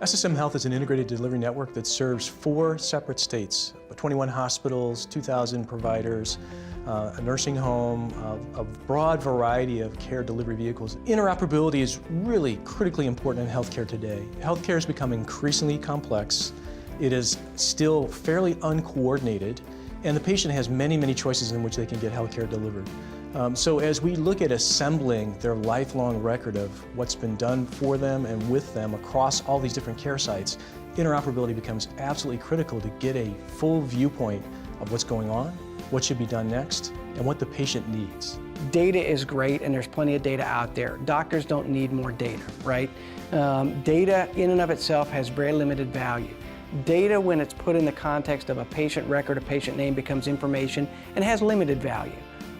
SSM Health is an integrated delivery network that serves 4 separate states, 21 hospitals, 2,000 providers, a nursing home, a broad variety of care delivery vehicles. Interoperability is really critically important in healthcare today. Healthcare has become increasingly complex. It is still fairly uncoordinated, and the patient has many choices in which they can get healthcare delivered. So as we look at assembling their lifelong record of what's been done for them and with them across all these different care sites, interoperability becomes absolutely critical to get a full viewpoint of what's going on, what should be done next, and what the patient needs. Data is great, and there's plenty of data out there. Doctors don't need more data, right? Data in and of itself has very limited value. Data, when it's put in the context of a patient record, a patient name, becomes information and has limited value.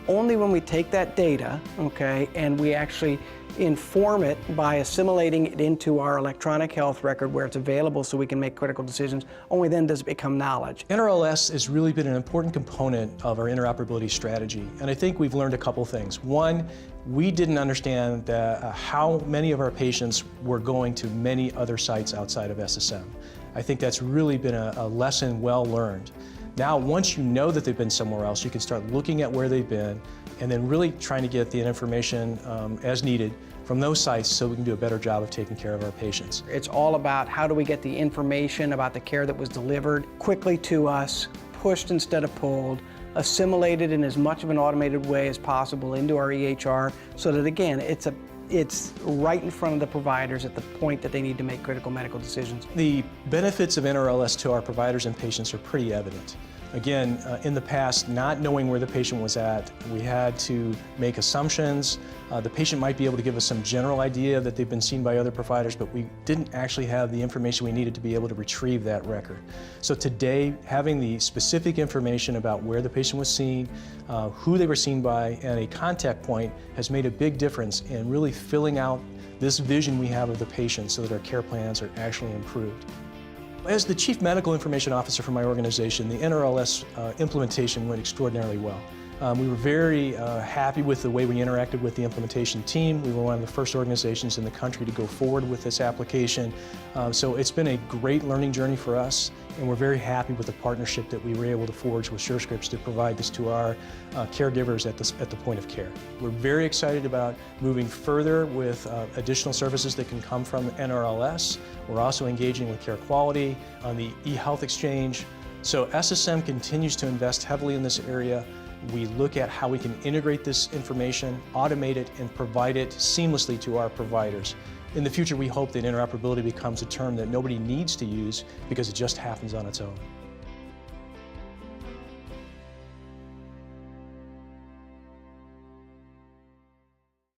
Only when we take that data, okay, and we actually inform it by assimilating it into our electronic health record where it's available so we can make critical decisions, only then does it become knowledge. NRLS has really been an important component of our interoperability strategy, and I think we've learned a couple things. One, we didn't understand how many of our patients were going to many other sites outside of SSM. I think that's really been a lesson well learned. Now, once you know that they've been somewhere else, you can start looking at where they've been and then really trying to get the information as needed from those sites so we can do a better job of taking care of our patients. It's all about how do we get the information about the care that was delivered quickly to us, pushed instead of pulled, assimilated in as much of an automated way as possible into our EHR so that, again, it's right in front of the providers at the point that they need to make critical medical decisions. The benefits of NRLS to our providers and patients are pretty evident. Again, in the past, not knowing where the patient was at, we had to make assumptions. The patient might be able to give us some general idea that they've been seen by other providers, but we didn't actually have the information we needed to be able to retrieve that record. So today, having the specific information about where the patient was seen, who they were seen by, and a contact point has made a big difference in really filling out this vision we have of the patient so that our care plans are actually improved. As the Chief Medical Information Officer for my organization, the NRLS implementation went extraordinarily well. We were very happy with the way we interacted with the implementation team. We were one of the first organizations in the country to go forward with this application. So it's been a great learning journey for us, and we're very happy with the partnership that we were able to forge with Surescripts to provide this to our caregivers at the point of care. We're very excited about moving further with additional services that can come from NRLS. We're also engaging with care quality on the eHealth exchange. So SSM continues to invest heavily in this area. We look at how we can integrate this information, automate it, and provide it seamlessly to our providers. In the future, we hope that interoperability becomes a term that nobody needs to use because it just happens on its own.